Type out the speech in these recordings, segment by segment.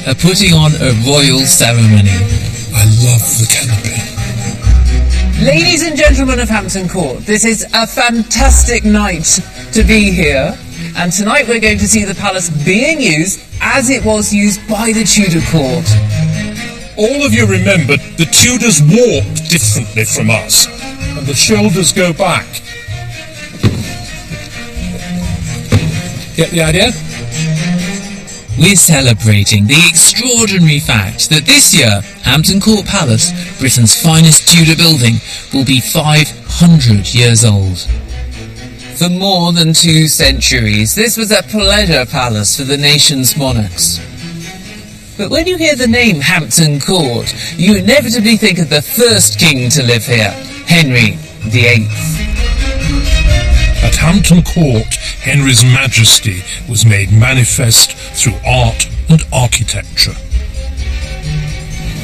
are putting on a royal ceremony. I love the canopy. Ladies and gentlemen of Hampton Court, this is a fantastic night to be here. And tonight we're going to see the palace being used as it was used by the Tudor court. All of you remember the Tudors walk differently from us, and the shoulders go back. Get the idea? We're celebrating the extraordinary fact that this year, Hampton Court Palace, Britain's finest Tudor building, will be 500 years old. For more than 2 centuries, this was a pleasure palace for the nation's monarchs. But when you hear the name Hampton Court, you inevitably think of the first king to live here, Henry VIII. At Hampton Court, Henry's majesty was made manifest through art and architecture.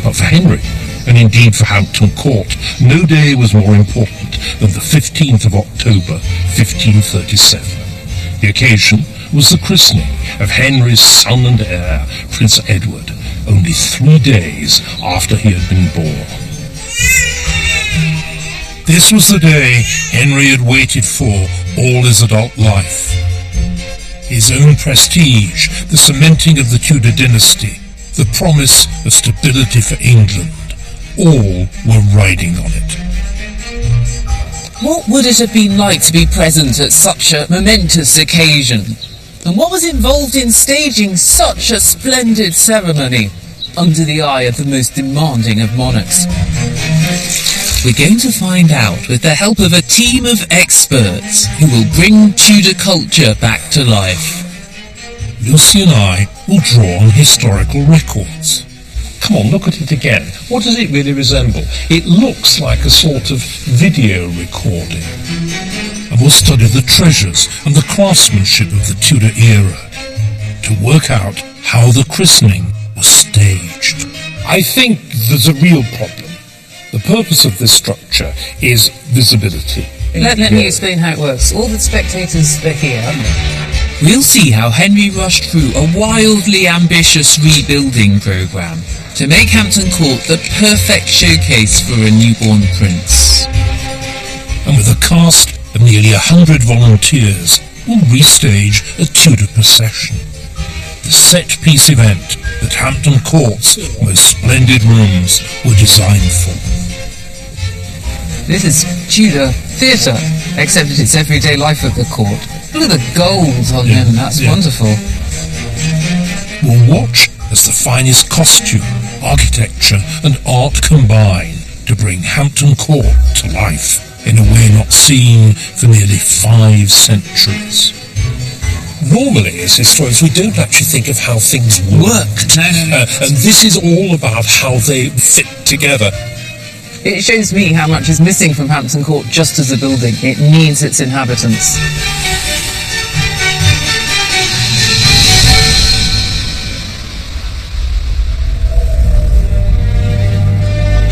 But for Henry, and indeed for Hampton Court, no day was more important than the 15th of October, 1537. The occasion was the christening of Henry's son and heir, Prince Edward, only 3 days after he had been born. This was the day Henry had waited for all his adult life. His own prestige, the cementing of the Tudor dynasty, the promise of stability for England, all were riding on it. What would it have been like to be present at such a momentous occasion? And what was involved in staging such a splendid ceremony under the eye of the most demanding of monarchs? We're going to find out with the help of a team of experts who will bring Tudor culture back to life. Lucy and I will draw on historical records. Come on, look at it again. What does it really resemble? It looks like a sort of video recording. And we'll study the treasures and the craftsmanship of the Tudor era to work out how the christening was staged. I think there's a real problem. The purpose of this structure is visibility. Let me explain how it works. All the spectators are here. We'll see how Henry rushed through a wildly ambitious rebuilding programme to make Hampton Court the perfect showcase for a newborn prince. And with a cast of nearly 100 volunteers, we'll restage a Tudor procession. The set-piece event that Hampton Court's most splendid rooms were designed for. This is Tudor theatre, except that it's everyday life at the court. Look at the gold on him, that's wonderful. We'll watch as the finest costume, architecture and art combine to bring Hampton Court to life in a way not seen for nearly 5 centuries. Normally, as historians, we don't actually think of how things worked. And this is all about how they fit together. It shows me how much is missing from Hampton Court just as a building. It needs its inhabitants.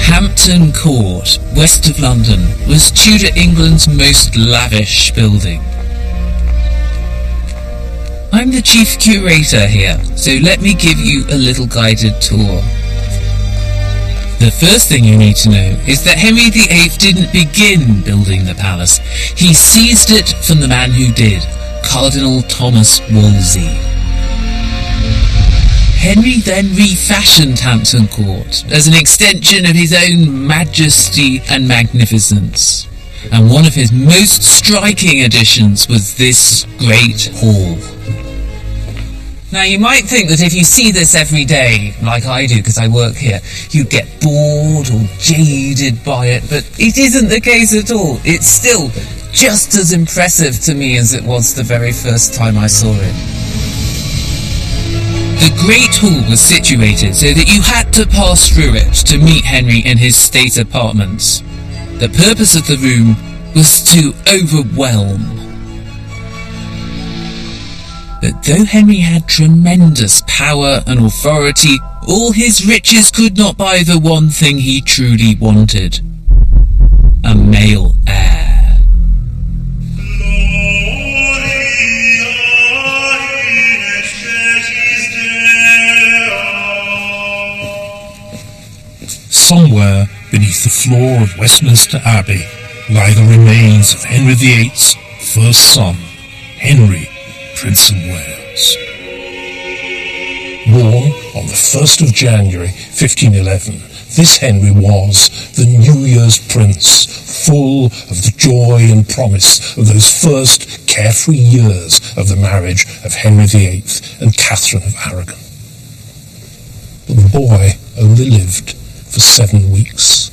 Hampton Court, west of London, was Tudor England's most lavish building. I'm the chief curator here, so let me give you a little guided tour. The first thing you need to know is that Henry VIII didn't begin building the palace. He seized it from the man who did, Cardinal Thomas Wolsey. Henry then refashioned Hampton Court as an extension of his own majesty and magnificence. And one of his most striking additions was this great hall. Now, you might think that if you see this every day, like I do because I work here, you get bored or jaded by it, but it isn't the case at all. It's still just as impressive to me as it was the very first time I saw it. The Great Hall was situated so that you had to pass through it to meet Henry in his state apartments. The purpose of the room was to overwhelm. But though Henry had tremendous power and authority, all his riches could not buy the one thing he truly wanted: a male heir. somewhere beneath the floor of Westminster Abbey lie the remains of Henry VIII's first son, Henry, Prince of Wales. Born on the 1st of January 1511, this Henry was the New Year's Prince, full of the joy and promise of those first carefree years of the marriage of Henry VIII and Catherine of Aragon. But the boy only lived for 7 weeks.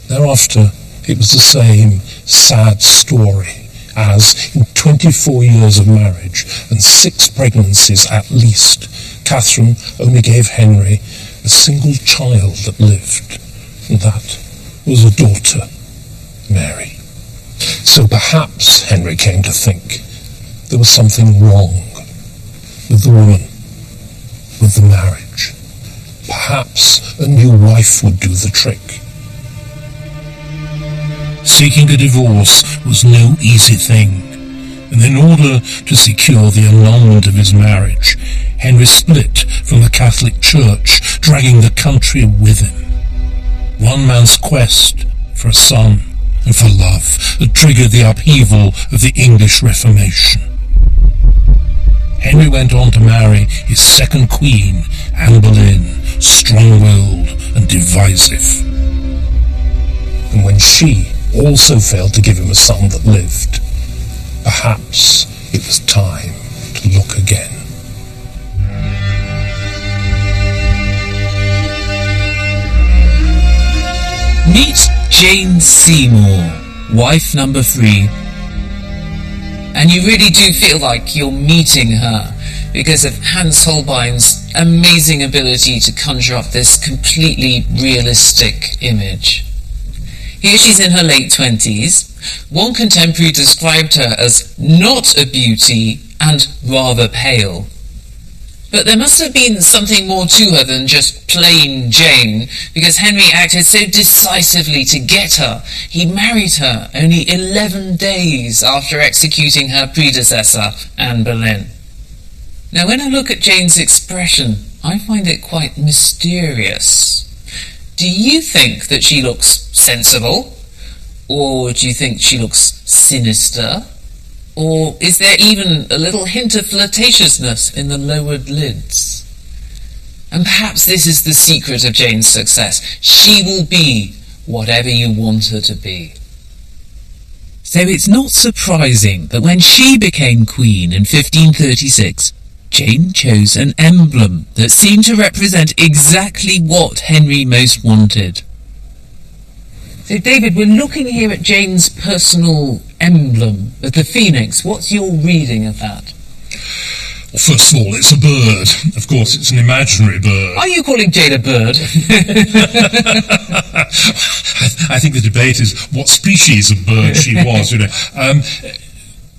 Thereafter, it was the same sad story as in 24 years of marriage and 6 pregnancies at least, Catherine only gave Henry a single child that lived, and that was a daughter, Mary. So perhaps, Henry came to think, there was something wrong with the woman, with the marriage. Perhaps a new wife would do the trick. Seeking a divorce was no easy thing, and in order to secure the annulment of his marriage, Henry split from the Catholic Church, dragging the country with him. One man's quest for a son and for love had triggered the upheaval of the English Reformation. Henry went on to marry his second queen, Anne Boleyn, strong-willed and divisive. And when she also failed to give him a son that lived, perhaps it was time to look again. Meet Jane Seymour, wife number 3. And you really do feel like you're meeting her because of Hans Holbein's amazing ability to conjure up this completely realistic image. Here she's in her late 20s. One contemporary described her as not a beauty and rather pale. But there must have been something more to her than just plain Jane, because Henry acted so decisively to get her. He married her only 11 days after executing her predecessor, Anne Boleyn. Now, when I look at Jane's expression, I find it quite mysterious. Do you think that she looks sensible? Or do you think she looks sinister? Or is there even a little hint of flirtatiousness in the lowered lids? And perhaps this is the secret of Jane's success. She will be whatever you want her to be. So it's not surprising that when she became queen in 1536, Jane chose an emblem that seemed to represent exactly what Henry most wanted. So David, we're looking here at Jane's personal emblem of the phoenix. What's your reading of that? Well, first of all, it's a bird. Of course, it's an imaginary bird. Are you calling Jane a bird? I think the debate is what species of bird she was,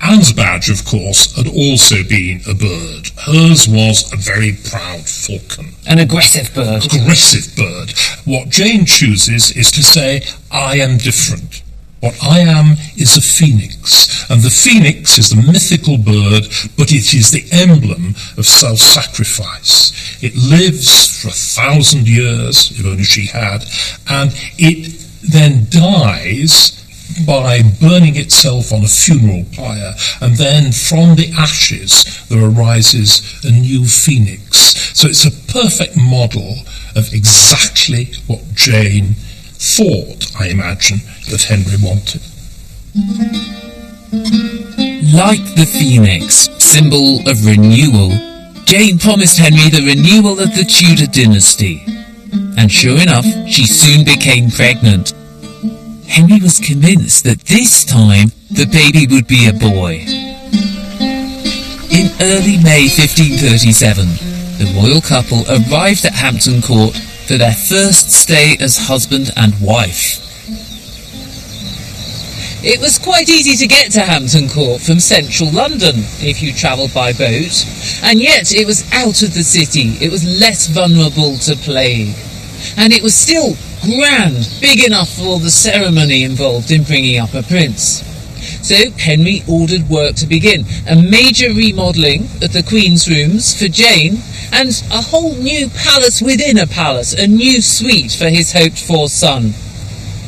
Anne's badge, of course, had also been a bird. Hers was a very proud falcon. An aggressive bird. Aggressive bird. What Jane chooses is to say, I am different. What I am is a phoenix, and the phoenix is the mythical bird, but it is the emblem of self-sacrifice. It lives for 1,000 years, if only she had, and it then dies by burning itself on a funeral pyre, and then from the ashes there arises a new phoenix. So it's a perfect model of exactly what Jane thought, I imagine, that Henry wanted. Like the phoenix, symbol of renewal, Jane promised Henry the renewal of the Tudor dynasty. And sure enough, she soon became pregnant. Henry was convinced that this time the baby would be a boy. In early May 1537, the royal couple arrived at Hampton Court for their first stay as husband and wife. It was quite easy to get to Hampton Court from central London if you travelled by boat, and yet it was out of the city. It was less vulnerable to plague, and it was still grand, big enough for all the ceremony involved in bringing up a prince. So Henry ordered work to begin, a major remodelling of the Queen's rooms for Jane, and a whole new palace within a palace, a new suite for his hoped-for son.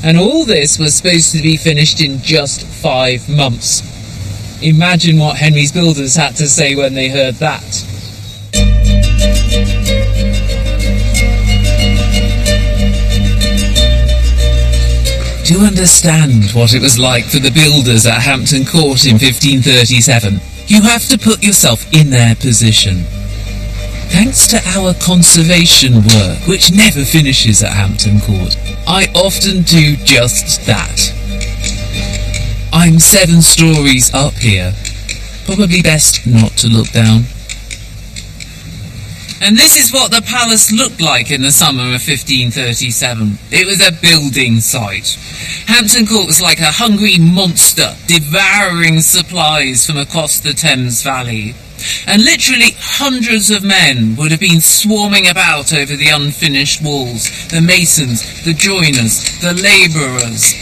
And all this was supposed to be finished in just 5 months. Imagine what Henry's builders had to say when they heard that. To understand what it was like for the builders at Hampton Court in 1537, you have to put yourself in their position. Thanks to our conservation work, which never finishes at Hampton Court, I often do just that. I'm 7 stories up here. Probably best not to look down. And this is what the palace looked like in the summer of 1537. It was a building site. Hampton Court was like a hungry monster devouring supplies from across the Thames Valley. And literally hundreds of men would have been swarming about over the unfinished walls, the masons, the joiners, the labourers.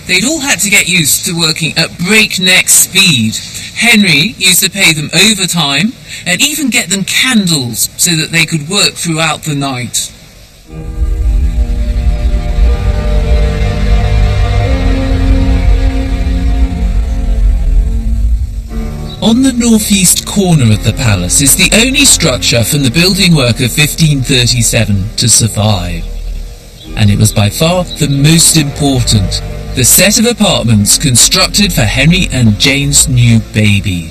They'd all had to get used to working at breakneck speed. Henry used to pay them overtime and even get them candles so that they could work throughout the night. On the northeast corner of the palace is the only structure from the building work of 1537 to survive. And it was by far the most important, the set of apartments constructed for Henry and Jane's new baby.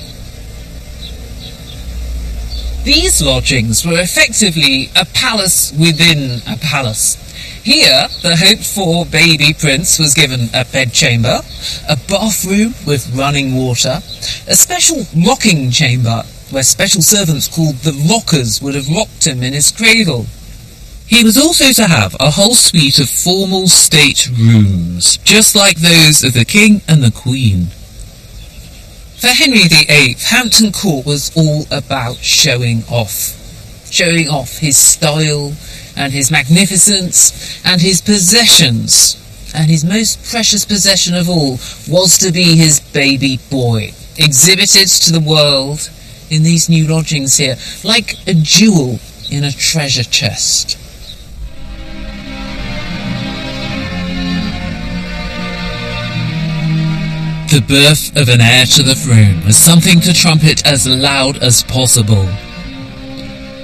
These lodgings were effectively a palace within a palace. Here, the hoped-for baby prince was given a bedchamber, a bathroom with running water, a special rocking chamber where special servants called the rockers would have rocked him in his cradle. He was also to have a whole suite of formal state rooms, just like those of the king and the queen. For Henry VIII, Hampton Court was all about showing off his style and his magnificence and his possessions. And his most precious possession of all was to be his baby boy, exhibited to the world in these new lodgings here, like a jewel in a treasure chest. The birth of an heir to the throne was something to trumpet as loud as possible.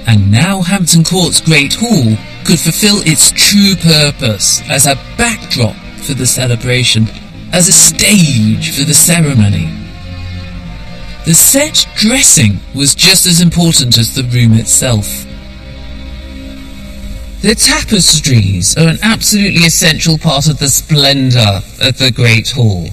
And now Hampton Court's Great Hall could fulfill its true purpose as a backdrop for the celebration, as a stage for the ceremony. The set dressing was just as important as the room itself. The tapestries are an absolutely essential part of the splendour of the Great Hall.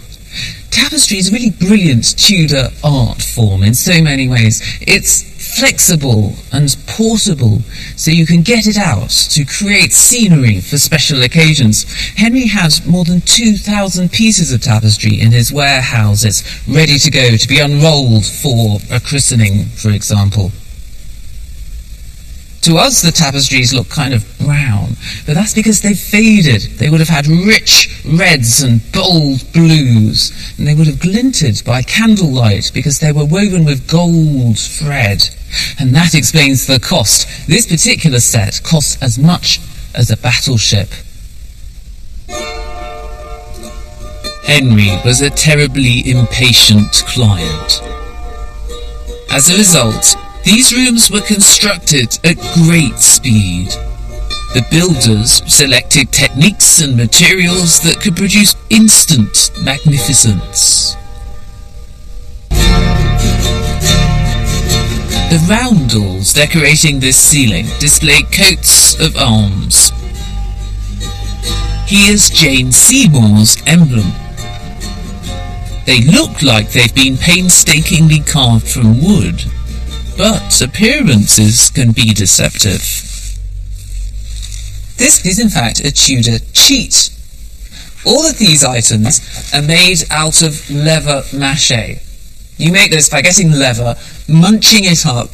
Tapestry is a really brilliant Tudor art form in so many ways. It's flexible and portable, so you can get it out to create scenery for special occasions. Henry had more than 2,000 pieces of tapestry in his warehouses, ready to go to be unrolled for a christening, for example. To us, the tapestries look kind of brown, but that's because they've faded. They would have had rich reds and bold blues, and they would have glinted by candlelight because they were woven with gold thread. And that explains the cost. This particular set costs as much as a battleship. Henry was a terribly impatient client. As a result, these rooms were constructed at great speed. The builders selected techniques and materials that could produce instant magnificence. The roundels decorating this ceiling display coats of arms. Here's Jane Seymour's emblem. They look like they've been painstakingly carved from wood, but appearances can be deceptive. This is in fact a Tudor cheat. All of these items are made out of leather mache. You make this by getting leather, munching it up,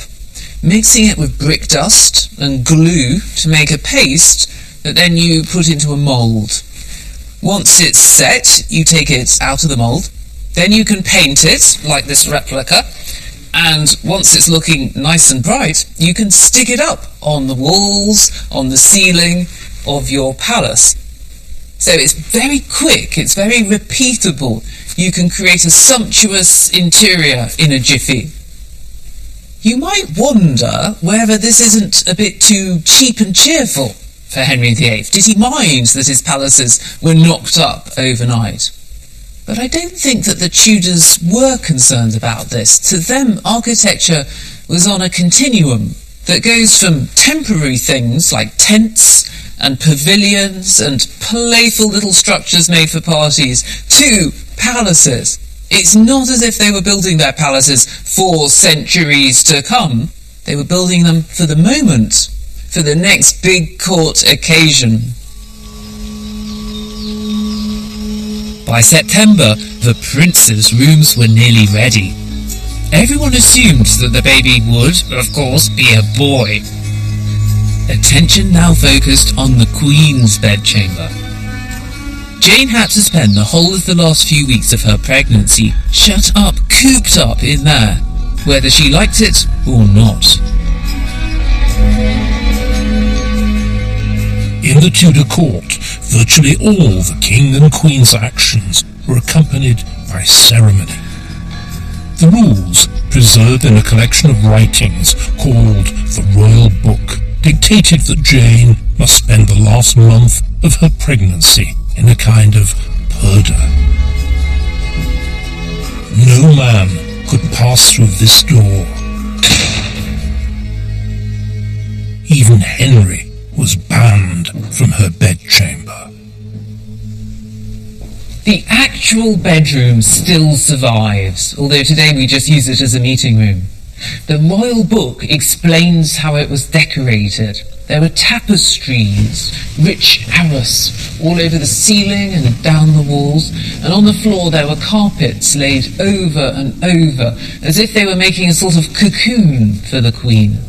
mixing it with brick dust and glue to make a paste that then you put into a mould. Once it's set, you take it out of the mould, Then you can paint it, like this replica, and once it's looking nice and bright, you can stick it up on the walls, on the ceiling of your palace. So it's very quick, it's very repeatable. You can create a sumptuous interior in a jiffy. You might wonder whether this isn't a bit too cheap and cheerful for Henry VIII. Did he mind that his palaces were knocked up overnight? But I don't think that the Tudors were concerned about this. To them, architecture was on a continuum that goes from temporary things like tents and pavilions and playful little structures made for parties to palaces. It's not as if they were building their palaces for centuries to come. They were building them for the moment, for the next big court occasion. By September, the prince's rooms were nearly ready. Everyone assumed that the baby would, of course, be a boy. Attention now focused on the Queen's bedchamber. Jane had to spend the whole of the last few weeks of her pregnancy shut up, cooped up in there, whether she liked it or not. In the Tudor court, virtually all the King and Queen's actions were accompanied by ceremony. The rules, preserved in a collection of writings called the Royal Book, dictated that Jane must spend the last month of her pregnancy in a kind of purdah. No man could pass through this door. Even Henry was banned from her bedchamber. The actual bedroom still survives, although today we just use it as a meeting room. The Royal Book explains how it was decorated. There were tapestries, rich arras, all over the ceiling and down the walls, and on the floor there were carpets laid over and over, as if they were making a sort of cocoon for the Queen.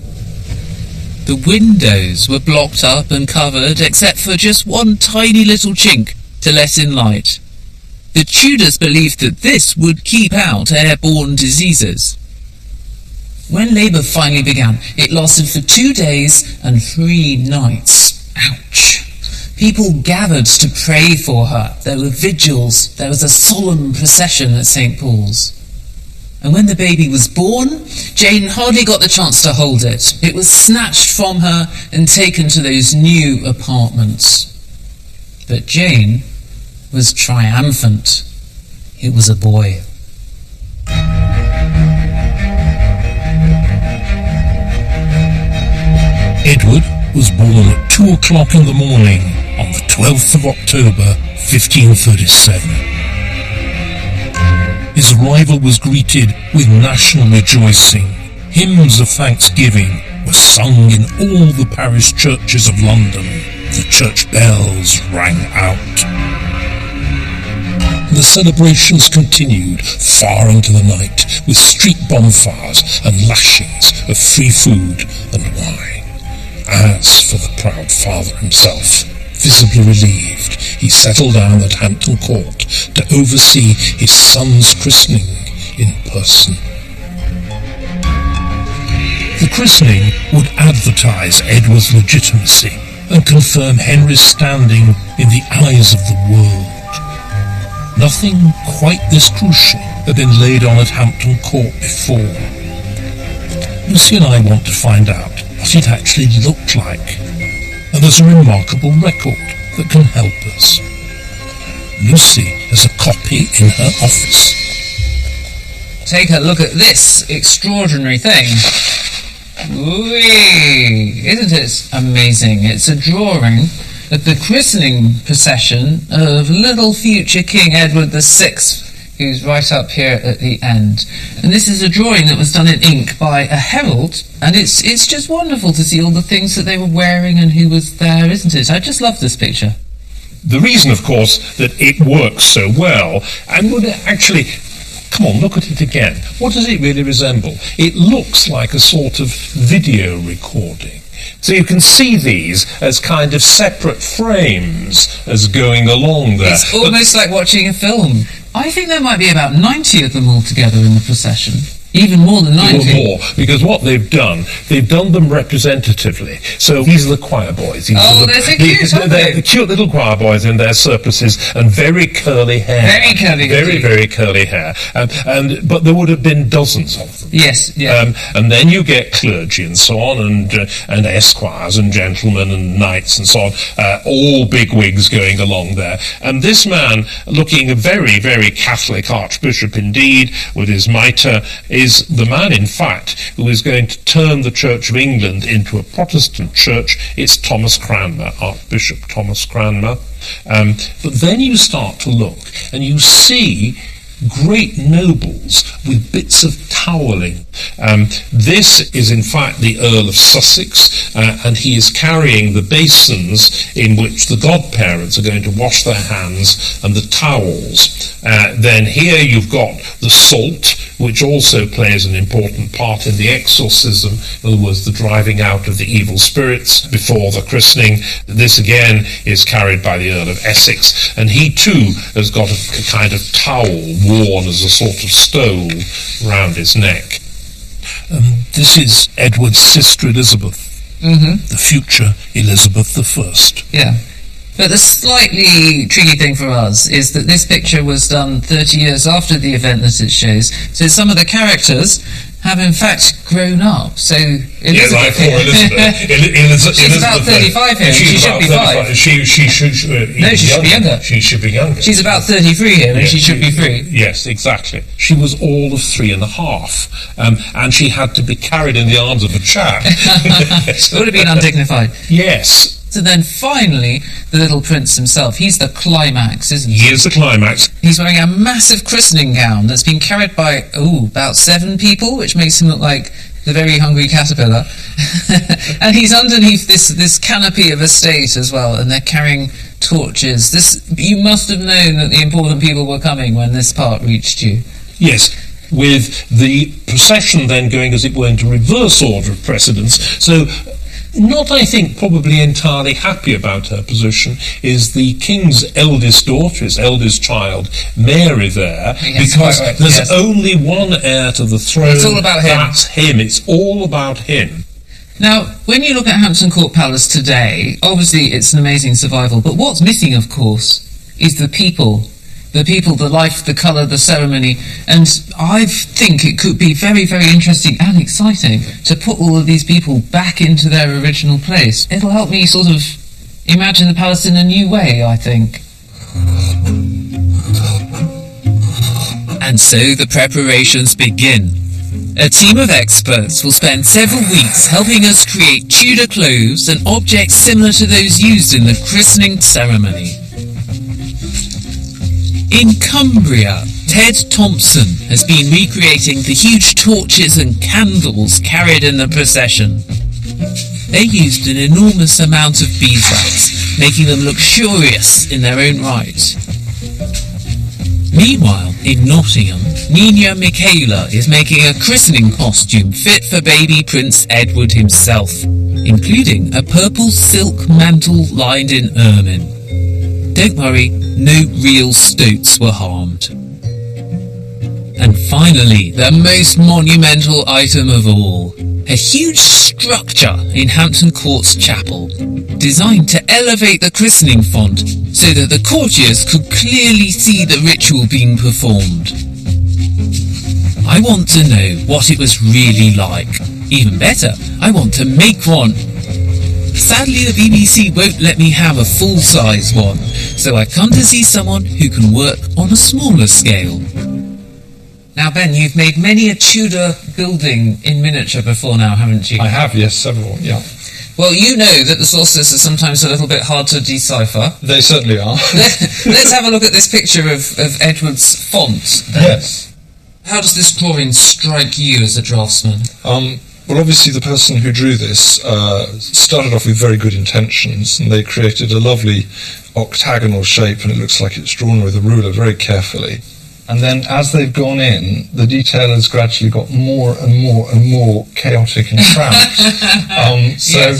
The windows were blocked up and covered, except for just one tiny little chink to let in light. The Tudors believed that this would keep out airborne diseases. When labour finally began, it lasted for 2 days and 3 nights. Ouch! People gathered to pray for her. There were vigils. There was a solemn procession at St. Paul's. And when the baby was born, Jane hardly got the chance to hold it. It was snatched from her and taken to those new apartments. But Jane was triumphant. It was a boy. Edward was born at 2 o'clock in the morning on the 12th of October, 1537. His arrival was greeted with national rejoicing. Hymns of thanksgiving were sung in all the parish churches of London. The church bells rang out. The celebrations continued far into the night with street bonfires and lashings of free food and wine. As for the proud father himself, visibly relieved, he settled down at Hampton Court to oversee his son's christening in person. The christening would advertise Edward's legitimacy and confirm Henry's standing in the eyes of the world. Nothing quite this crucial had been laid on at Hampton Court before. Lucy and I want to find out what it actually looked like, and there's a remarkable record that can help us. Lucy has a copy in her office. Take a look at this extraordinary thing. Whee! Isn't it amazing? It's a drawing of the christening procession of little future King Edward VI, who's right up here at the end. And this is a drawing that was done in ink by a herald, and it's just wonderful to see all the things that they were wearing and who was there, isn't it? I just love this picture. The reason, of course, that it works so well, and would actually... Come on, look at it again. What does it really resemble? It looks like a sort of video recording. So you can see these as kind of separate frames as going along there. It's almost like watching a film. I think there might be about 90 of them all together in the procession. Even more than 90. Even more, because what they've done them representatively. So these are the choir boys. They're so cute, aren't they're the cute little choir boys in their surplices and very curly hair. Very curly hair. Very curly hair. But there would have been dozens of them. Yes, yeah. And then you get clergy and so on, and esquires and gentlemen and knights and so on, all big wigs going along there. And this man, looking a very, very Catholic archbishop indeed, with his mitre, is the man, in fact, who is going to turn the Church of England into a Protestant church. It's Thomas Cranmer, Archbishop Thomas Cranmer. But then you start to look, and you see great nobles with bits of toweling. This is in fact the Earl of Sussex, and he is carrying the basins in which the godparents are going to wash their hands, and the towels. Then here you've got the salt, which also plays an important part in the exorcism, in other words, the driving out of the evil spirits before the christening. This again is carried by the Earl of Essex, and he too has got a kind of towel worn as a sort of stole round his neck. This is Edward's sister Elizabeth, the future Elizabeth I. Yeah. But the slightly tricky thing for us is that this picture was done 30 years after the event that it shows, so some of the characters have in fact grown up. So Elizabeth, like poor Elizabeth. She's about 35 here. She should be 5. She should be younger. She should be younger. She's about 33 here, and she should be 3. Yes, exactly. She was all of 3.5, and she had to be carried in the arms of a chap. It would have been undignified. Yes. So then finally, the little prince himself, he's the climax, isn't he? He is the climax. He's wearing a massive christening gown that's been carried by, about 7 people, which makes him look like the very hungry caterpillar. And he's underneath this canopy of a state as well, and they're carrying torches. You must have known that the important people were coming when this part reached you. Yes, with the procession then going, as it were, into reverse order of precedence. So, not, I think, probably entirely happy about her position is the king's eldest daughter, his eldest child, Mary there, yes, because right, there's yes. only one heir to the throne. It's all about him. That's him. It's all about him. Now, when you look at Hampton Court Palace today, obviously it's an amazing survival, but what's missing, of course, is the people. The people, the life, the colour, the ceremony, and I think it could be very, very interesting and exciting to put all of these people back into their original place. It'll help me sort of imagine the palace in a new way, I think. And so the preparations begin. A team of experts will spend several weeks helping us create Tudor clothes and objects similar to those used in the christening ceremony. In Cumbria, Ted Thompson has been recreating the huge torches and candles carried in the procession. They used an enormous amount of beeswax, making them luxurious in their own right. Meanwhile, in Nottingham, Nina Michaela is making a christening costume fit for baby Prince Edward himself, including a purple silk mantle lined in ermine. Don't worry, no real stoats were harmed. And finally, the most monumental item of all, a huge structure in Hampton Court's chapel, designed to elevate the christening font so that the courtiers could clearly see the ritual being performed. I want to know what it was really like. Even better, I want to make one. Sadly, the BBC won't let me have a full-size one, so I come to see someone who can work on a smaller scale. Now, Ben, you've made many a Tudor building in miniature before now, haven't you? I have, yes, several, yeah. Well, you know that the sources are sometimes a little bit hard to decipher. They certainly are. Let's have a look at this picture of Edward's font. Yes. How does this drawing strike you as a draftsman? Well, obviously the person who drew this started off with very good intentions, and they created a lovely octagonal shape, and it looks like it's drawn with a ruler very carefully. And then as they've gone in, the detail has gradually got more and more and more chaotic and cramped. So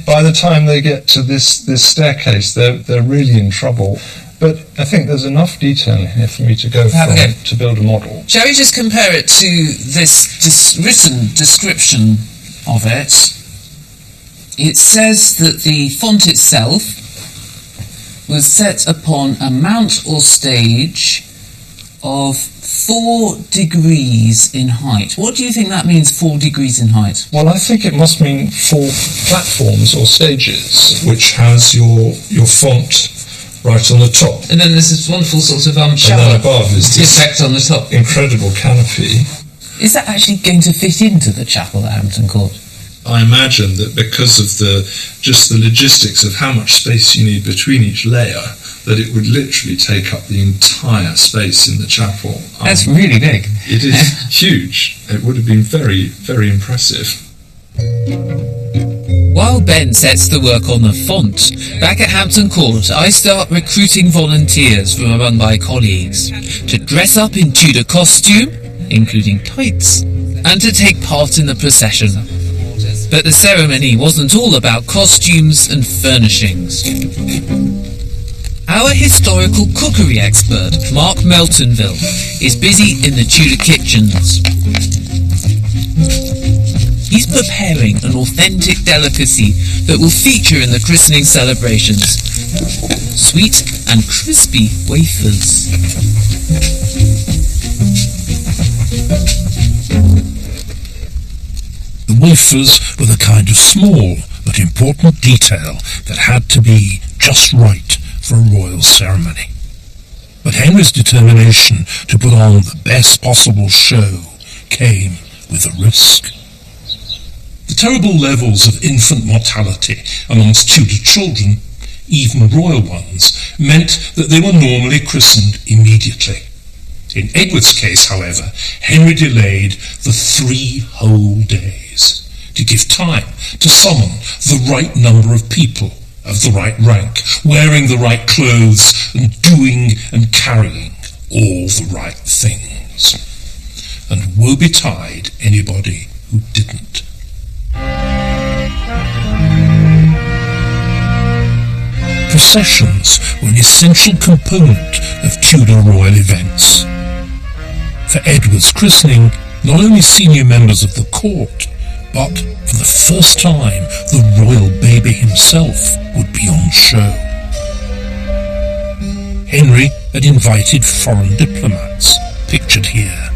by the time they get to this staircase, they're really in trouble. But I think there's enough detail in here for me to go from it to build a model. Shall we just compare it to this written description of it? It says that the font itself was set upon a mount or stage of 4 degrees in height. What do you think that means, 4 degrees in height? Well, I think it must mean 4 platforms or stages, which has your font right on the top. And then there's this wonderful sort of shower and then above is this effect on the top. Incredible canopy. Is that actually going to fit into the chapel at Hampton Court? I imagine that because of just the logistics of how much space you need between each layer, that it would literally take up the entire space in the chapel. That's really big. It is huge. It would have been very, very impressive. While Ben sets the work on the font, back at Hampton Court I start recruiting volunteers from among my colleagues to dress up in Tudor costume, including tights, and to take part in the procession. But the ceremony wasn't all about costumes and furnishings. Our historical cookery expert, Mark Meltonville, is busy in the Tudor kitchens. He's preparing an authentic delicacy that will feature in the christening celebrations. Sweet and crispy wafers. The wafers were the kind of small but important detail that had to be just right for a royal ceremony. But Henry's determination to put on the best possible show came with a risk. The terrible levels of infant mortality amongst Tudor children, even royal ones, meant that they were normally christened immediately. In Edward's case, however, Henry delayed for 3 whole days to give time to summon the right number of people of the right rank, wearing the right clothes and doing and carrying all the right things. And woe betide anybody who didn't. Processions were an essential component of Tudor royal events. For Edward's christening, not only senior members of the court, but for the first time the royal baby himself would be on show. Henry had invited foreign diplomats, pictured here.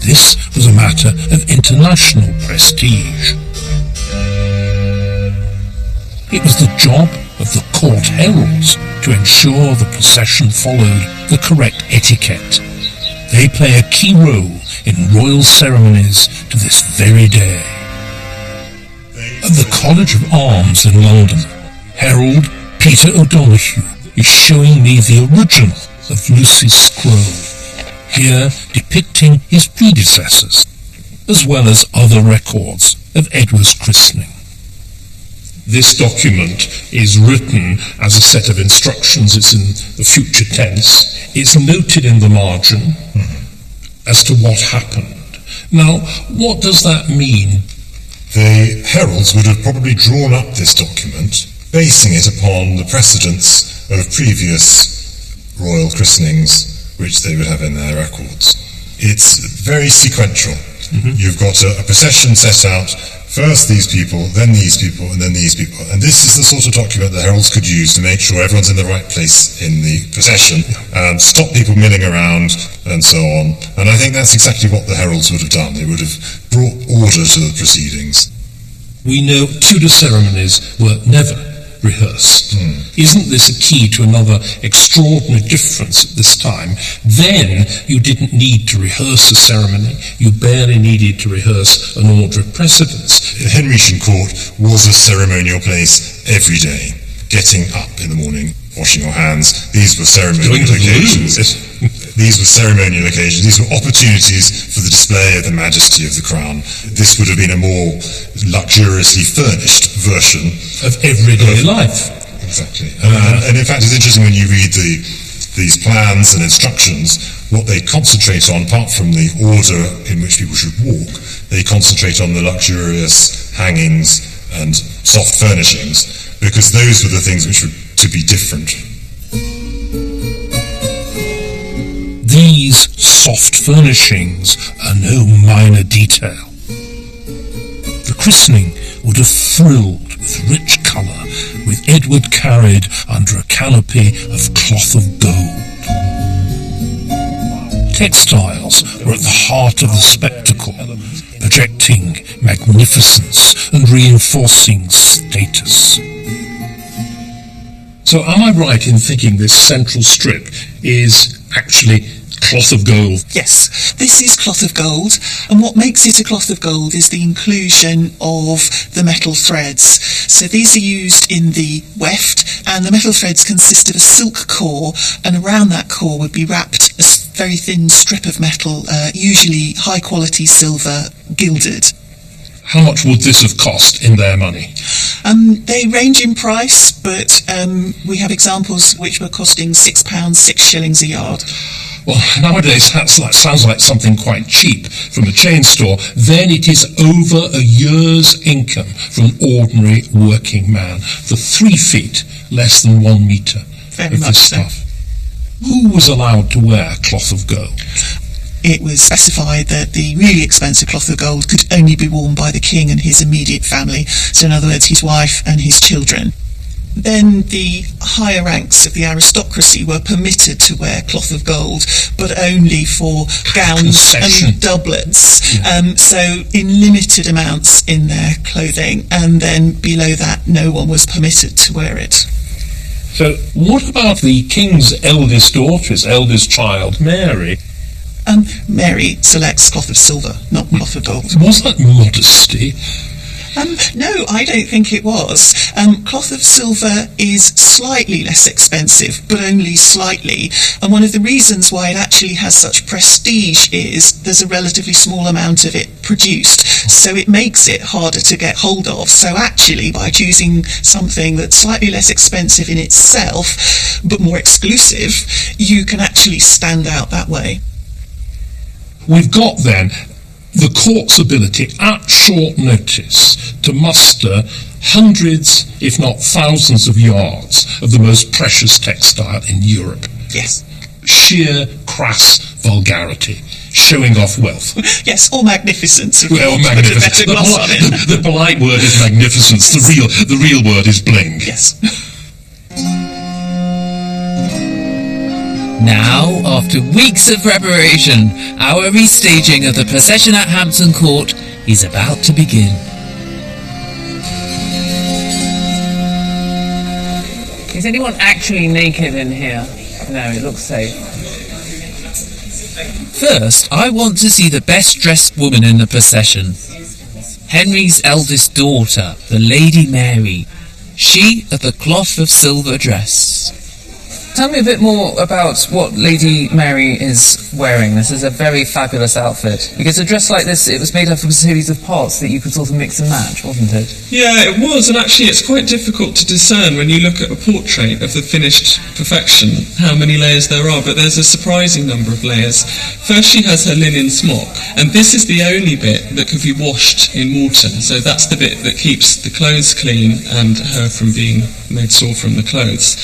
This was a matter of international prestige. It was the job of the court heralds to ensure the procession followed the correct etiquette. They play a key role in royal ceremonies to this very day. At the College of Arms in London, Herald Peter O'Donoghue is showing me the original of Lucy's scroll, here depicting his predecessors, as well as other records of Edward's christening. This document is written as a set of instructions. It's in the future tense. It's noted in the margin as to what happened. Now, what does that mean? The heralds would have probably drawn up this document, basing it upon the precedents of previous royal christenings, which they would have in their records. It's very sequential. You've got a procession set out, first these people, then these people, and then these people. And this is the sort of document the heralds could use to make sure everyone's in the right place in the procession, and stop people milling around, and so on. And I think that's exactly what the heralds would have done. They would have brought order to the proceedings. We know Tudor ceremonies were never rehearsed. Isn't this a key to another extraordinary difference at this time? Then you didn't need to rehearse a ceremony. You barely needed to rehearse an order of precedence. The Henrician court was a ceremonial place every day. Getting up in the morning, washing your hands. These were ceremonial occasions. These were ceremonial occasions. These were opportunities for the display of the majesty of the crown. This would have been a more luxuriously furnished version of everyday life. Exactly. And in fact, it's interesting when you read these plans and instructions, what they concentrate on, apart from the order in which people should walk, they concentrate on the luxurious hangings and soft furnishings, because those were the things which were to be different. these soft furnishings are no minor detail. The christening would have thrilled with rich colour, with Edward carried under a canopy of cloth of gold. Textiles were at the heart of the spectacle, projecting magnificence and reinforcing status. So am I right in thinking this central strip is actually cloth of gold? Yes, this is cloth of gold, and what makes it a cloth of gold is the inclusion of the metal threads. So these are used in the weft, and the metal threads consist of a silk core, and around that core would be wrapped a very thin strip of metal, usually high quality silver, gilded. How much would this have cost in their money? They range in price, but we have examples which were costing £6, 6 shillings a yard. Well, nowadays that sounds like something quite cheap from a chain store. Then it is over a year's income for an ordinary working man for 3 feet, less than 1 metre Very of much this so. stuff. Who was allowed to wear cloth of gold? It was specified that the really expensive cloth of gold could only be worn by the king and his immediate family, so in other words his wife and his children. Then the higher ranks of the aristocracy were permitted to wear cloth of gold, but only for gowns Concession. and doublets, Yeah. so in limited amounts in their clothing, and then below that no one was permitted to wear it. So what about the king's eldest daughter, his eldest child, Mary? Mary selects cloth of silver, not cloth of gold. Was that modesty? No, I don't think it was. Cloth of silver is slightly less expensive, but only slightly. And one of the reasons why it actually has such prestige is there's a relatively small amount of it produced, so it makes it harder to get hold of. So actually, by choosing something that's slightly less expensive in itself, but more exclusive, you can actually stand out that way. We've got then the court's ability at short notice to muster hundreds, if not thousands of yards of the most precious textile in Europe. Yes. Sheer crass vulgarity, showing off wealth. Yes, or magnificence. Well, magnificence. The polite word is magnificence. The real word is bling. Yes. Now, after weeks of preparation, our restaging of the procession at Hampton Court is about to begin. Is anyone actually naked in here? No, it looks safe. First, I want to see the best dressed woman in the procession. Henry's eldest daughter, the Lady Mary. She of the cloth of silver dress. Tell me a bit more about what Lady Mary is wearing. This is a very fabulous outfit. Because a dress like this, it was made up of a series of parts that you could sort of mix and match, wasn't it? Yeah, it was, and actually it's quite difficult to discern when you look at a portrait of the finished perfection how many layers there are, but there's a surprising number of layers. First she has her linen smock, and this is the only bit that could be washed in water, so that's the bit that keeps the clothes clean and her from being made sore from the clothes.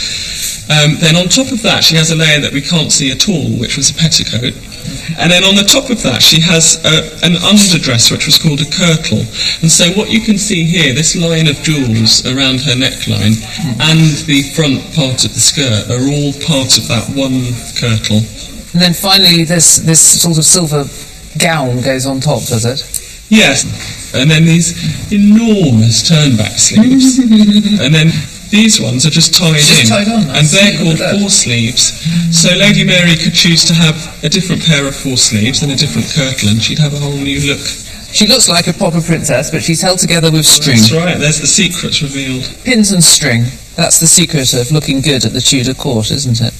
Then on top of that she has a layer that we can't see at all, which was a petticoat. And then on the top of that she has an underdress which was called a kirtle. And so what you can see here, this line of jewels around her neckline and the front part of the skirt are all part of that one kirtle. And then finally this sort of silver gown goes on top, does it? Yes, and then these enormous turn-back sleeves. And then these ones are just tied in, and they're called four sleeves. So Lady Mary could choose to have a different pair of four sleeves and a different kirtle, and she'd have a whole new look. She looks like a proper princess, but she's held together with string. That's right, there's the secrets revealed. Pins and string. That's the secret of looking good at the Tudor court, isn't it?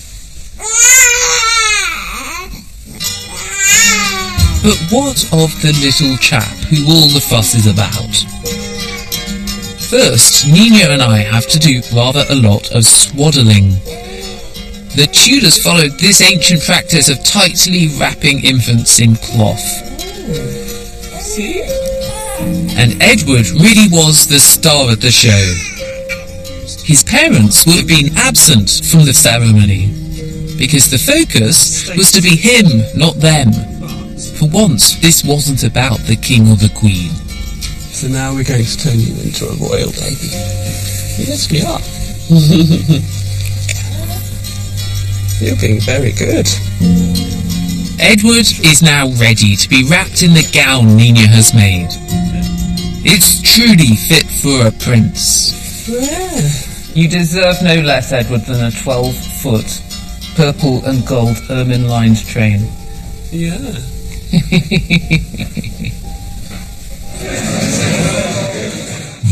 But what of the little chap who all the fuss is about? First, Nina and I have to do rather a lot of swaddling. The Tudors followed this ancient practice of tightly wrapping infants in cloth. See? And Edward really was the star of the show. His parents would have been absent from the ceremony. because the focus was to be him, not them. For once, this wasn't about the king or the queen. So now we're going to turn you into a royal baby. Yes, we are. You're being very good. Edward is now ready to be wrapped in the gown Nina has made. It's truly fit for a prince. You deserve no less, Edward, than a 12-foot purple and gold ermine-lined train. Yeah.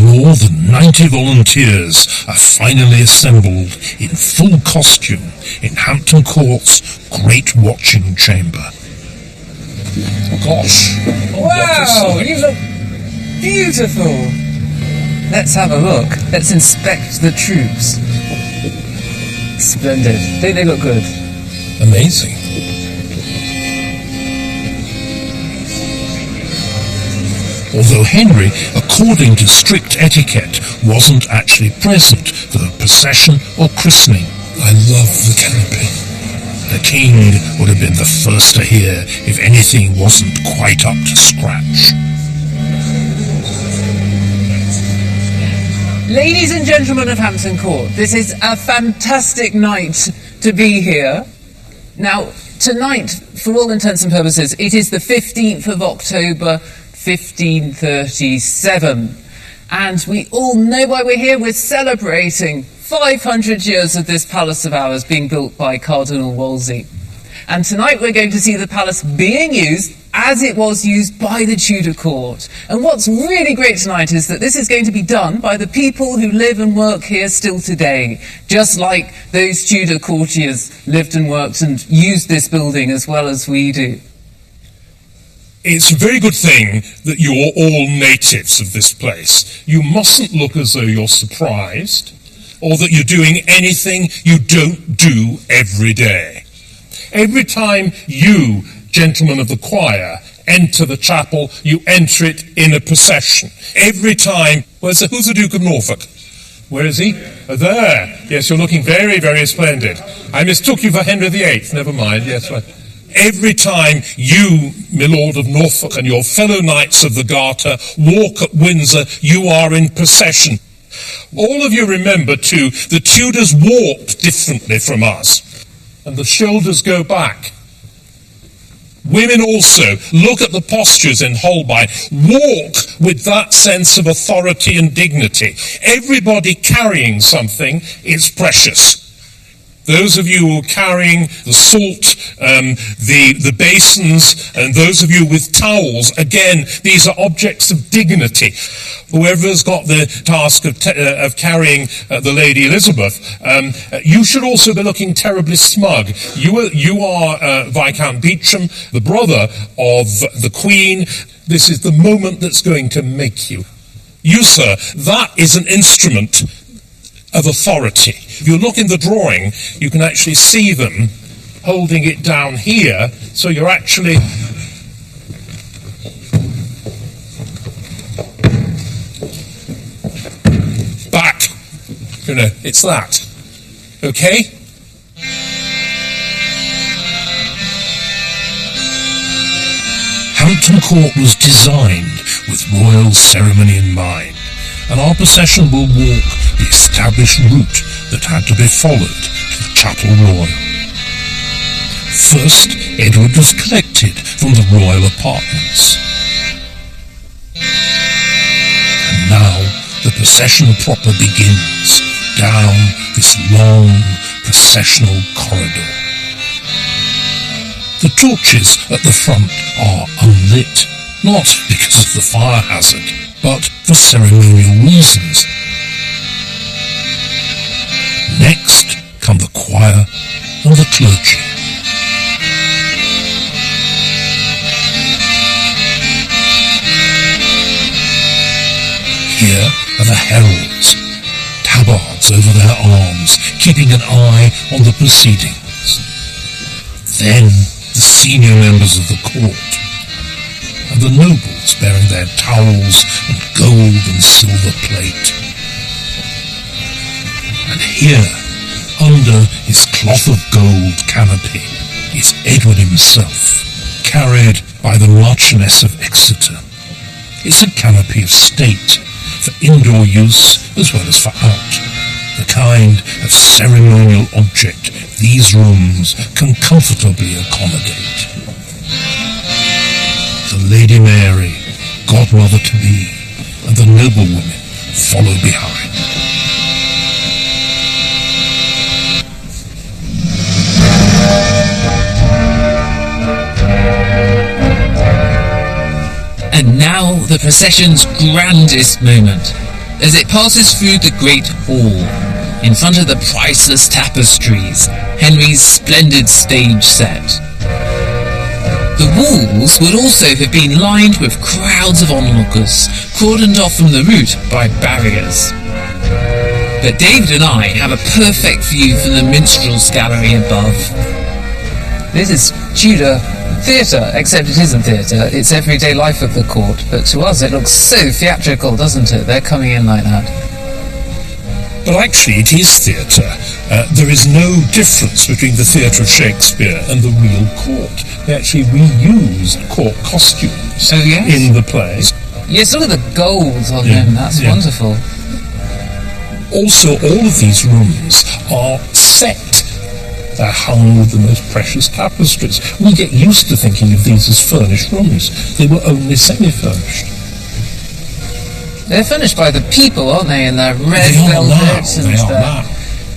More than 90 volunteers are finally assembled in full costume in Hampton Court's Great Watching Chamber. Gosh. Wow, you look beautiful. Let's have a look. Let's inspect the troops. Splendid. Don't they look good? Amazing. Although Henry, according to strict etiquette, wasn't actually present for the procession or christening. I love the canopy. The king would have been the first to hear if anything wasn't quite up to scratch. Ladies and gentlemen of Hampton Court, this is a fantastic night to be here. Now, tonight, for all intents and purposes, it is the 15th of October, 1537. And we all know why we're here. We're celebrating 500 years of this palace of ours being built by Cardinal Wolsey. And tonight we're going to see the palace being used as it was used by the Tudor court. And what's really great tonight is that this is going to be done by the people who live and work here still today, just like those Tudor courtiers lived and worked and used this building as well as we do. It's a very good thing that you're all natives of this place. You mustn't look as though you're surprised, or that you're doing anything you don't do every day. Every time you, gentlemen of the choir, enter the chapel, you enter it in a procession. Every time... who's the Duke of Norfolk? Where is he? There. Yes, you're looking very, very splendid. I mistook you for Henry VIII. Never mind. Yes, right. Every time you, my Lord of Norfolk, and your fellow Knights of the Garter walk at Windsor, you are in procession. All of you remember, too, the Tudors walked differently from us, and the shoulders go back. Women also, look at the postures in Holbein, walk with that sense of authority and dignity. Everybody carrying something is precious. Those of you who are carrying the salt, the basins, and those of you with towels, again, these are objects of dignity. Whoever's got the task of carrying the Lady Elizabeth, you should also be looking terribly smug. You are Viscount Beauchamp, the brother of the Queen. This is the moment that's going to make you. You, sir, that is an instrument of authority. If you look in the drawing, you can actually see them holding it down here, so you're actually... back. You know, it's that. Okay? Hampton Court was designed with royal ceremony in mind, and our procession will walk the established route that had to be followed to the Chapel Royal. First, Edward was collected from the royal apartments. And now the procession proper begins down this long processional corridor. The torches at the front are unlit, not because of the fire hazard, but for ceremonial reasons. Next come the choir and the clergy. Here are the heralds, tabards over their arms, keeping an eye on the proceedings. Then the senior members of the court, and the nobles bearing their towels and gold and silver plate. And here, under his cloth of gold canopy is Edward himself, carried by the Marchioness of Exeter. It's a canopy of state, for indoor use as well as for out, the kind of ceremonial object these rooms can comfortably accommodate. The Lady Mary, godmother-to-be, and the noblewomen follow behind. And now the procession's grandest moment, as it passes through the Great Hall, in front of the priceless tapestries, Henry's splendid stage set. The walls would also have been lined with crowds of onlookers, cordoned off from the route by barriers. But David and I have a perfect view from the minstrels gallery above. This is Tudor theatre, except it isn't theatre, it's everyday life of the court, but to us it looks so theatrical, doesn't it? They're coming in like that. But actually it is theatre. There is no difference between the theatre of Shakespeare and the real court. They actually reused court costumes in the plays. Yes, look at the gold on them, that's wonderful. Also, all of these rooms are set. They're hung with the most precious tapestries. We get used to thinking of these as furnished rooms. They were only semi-furnished. They're furnished by the people, aren't they, in their red velvet and their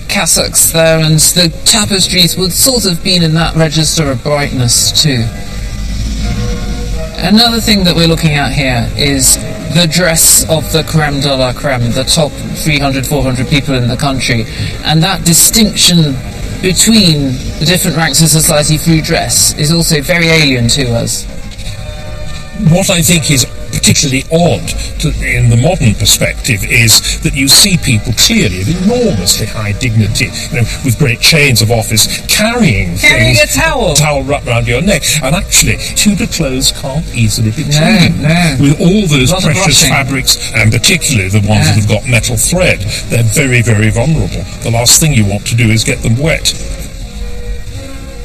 cassocks there, and the tapestries would sort of been in that register of brightness too. Another thing that we're looking at here is the dress of the creme de la creme, the top 300, 400 people in the country, and that distinction between the different ranks of society through dress is also very alien to us. What I think is particularly odd in the modern perspective is that you see people clearly of enormously high dignity, with great chains of office, carrying a towel wrapped around your neck, and actually Tudor clothes can't easily be cleaned. With all those precious fabrics, and particularly the ones that have got metal thread, they're very, very vulnerable. The last thing you want to do is get them wet.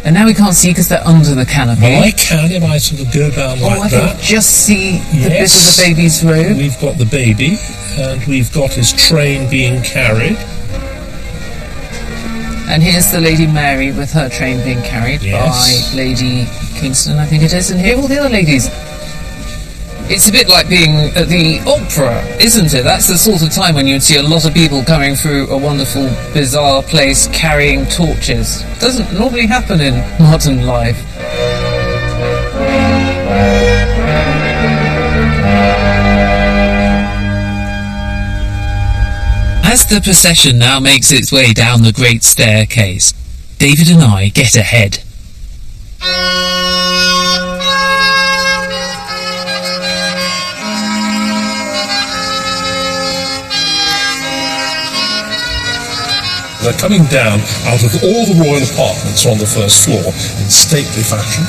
And now we can't see because they're under the canopy. Well, I can if I sort of go down like that. I can just see the bit of the baby's robe. We've got the baby, and we've got his train being carried. And here's the Lady Mary with her train being carried by Lady Kingston, I think it is, and here are all the other ladies. It's a bit like being at the opera, isn't it? That's the sort of time when you'd see a lot of people coming through a wonderful, bizarre place carrying torches. Doesn't normally happen in modern life. As the procession now makes its way down the great staircase, David and I get ahead. They're coming down out of all the royal apartments on the first floor in stately fashion,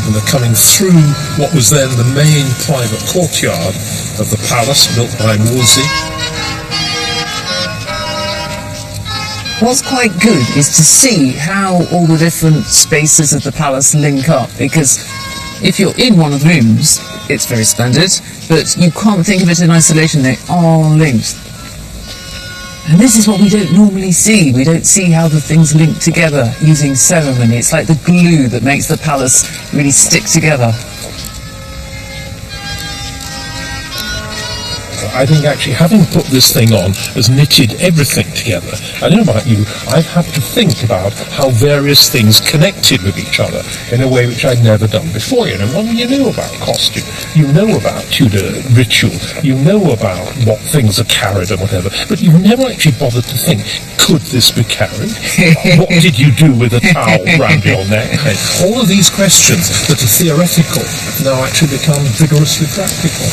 and they're coming through what was then the main private courtyard of the palace built by Wolsey. What's quite good is to see how all the different spaces of the palace link up, because if you're in one of the rooms, it's very splendid, but you can't think of it in isolation. They are linked. And this is what we don't normally see. We don't see how the things link together using ceremony. It's like the glue that makes the palace really stick together. I think actually having put this thing on has knitted everything together. I don't know about you, I've had to think about how various things connected with each other in a way which I'd never done before. Well, you know about costume, you know about Tudor ritual, you know about what things are carried and whatever, but you've never actually bothered to think, could this be carried? What did you do with a towel round your neck? And all of these questions that are theoretical now actually become vigorously practical.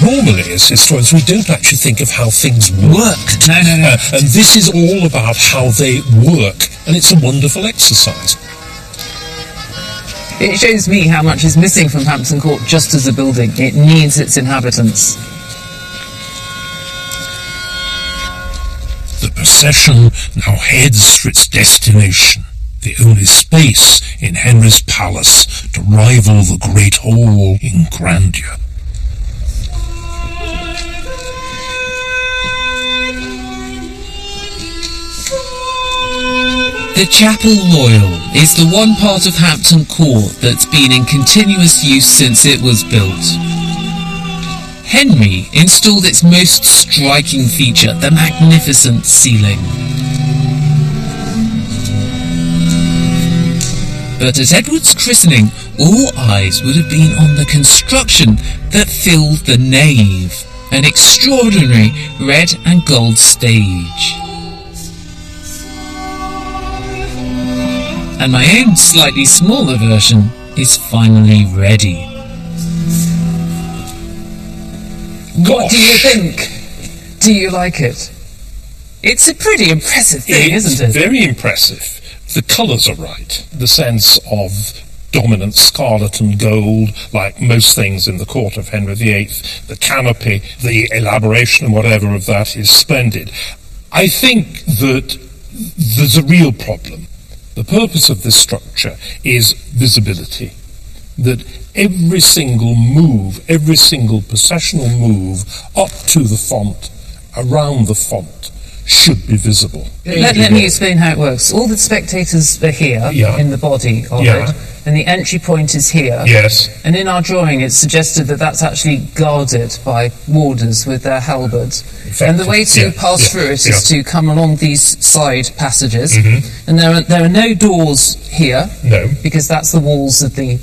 Normally, as historians, we don't actually think of how things work. No. And this is all about how they work, and it's a wonderful exercise. It shows me how much is missing from Hampton Court just as a building. It needs its inhabitants. procession now heads for its destination, the only space in Henry's palace to rival the Great Hall in grandeur. The Chapel Royal is the one part of Hampton Court that's been in continuous use since it was built. Henry installed its most striking feature, the magnificent ceiling. But at Edward's christening, all eyes would have been on the construction that filled the nave, an extraordinary red and gold stage. And my own slightly smaller version is finally ready. What do you think? Do you like it? It's a pretty impressive thing, isn't it? It's very impressive. The colours are right. The sense of dominant scarlet and gold, like most things in the court of Henry VIII. The canopy, the elaboration and whatever of that is splendid. I think that there's a real problem. The purpose of this structure is visibility. That every single move, every single processional move up to the font, around the font, should be visible. Let me explain how it works. All the spectators are here in the body of it, and the entry point is here. Yes. And in our drawing it's suggested that that's actually guarded by warders with their halberds. And the way to pass through it is to come along these side passages. And there are no doors here. No. Because that's the walls of the